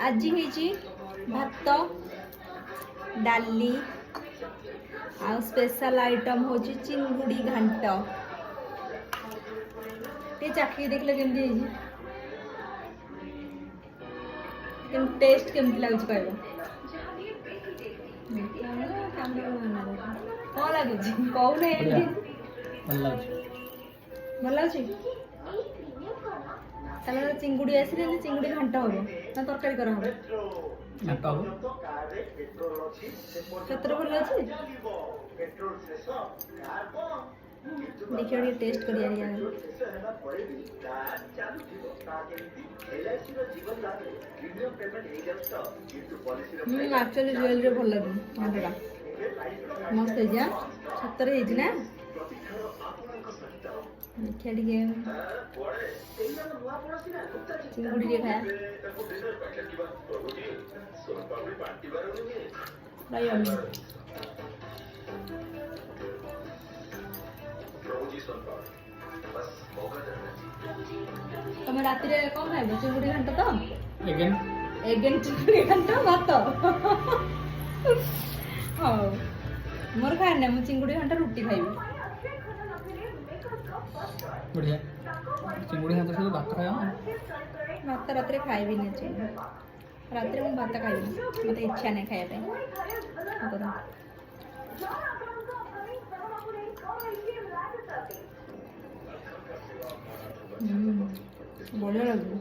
आज ही भात डाली आ स्पेशल आइटम हो चिंगुड़ी घांट ये चाखी देखले टेस्ट केमती लगुच कहब कौन लगुच कहूना भल लगे चिंगुड़ी आसी चिंगुड़ी घांट हम ना तरकारी कर भल अच्छे देखिए टेस्ट कर एक्चुअली रियल भल लगे घंटा मस्त है सतरे ना देखिए चिंगुड़ी खाया तुम रात कौन खाइब चिंगुड़ी घंटा तो एगेन चिंगुड़ी घंटा भात हाँ मोर खाए ना मुझे चिंगुड़ी घंटा रुटी खाइबी बढ़िया चिंगुड़ी घंटा से भात खाया भात रात खाइबी नहीं रात में भात खाइबी मत इच्छा नहीं खाया बढ़िया लगे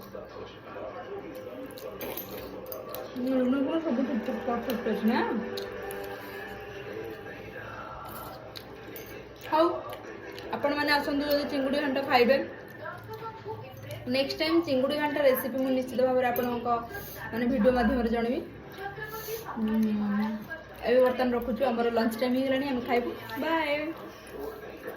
सब परफेक्ट अच्छे ना हाँ आपण मैंने आसतु जो चिंगुड़ी घंटा खाइबे नेक्स्ट टाइम चिंगुड़ी घंटा रेसिपी मुझे निश्चित भाव में आपण मैंने वीडियो माध्यम जनवी ए बर्तमान रखुचु आमर लंच टाइम हो गलानी हम खाइबु बाय।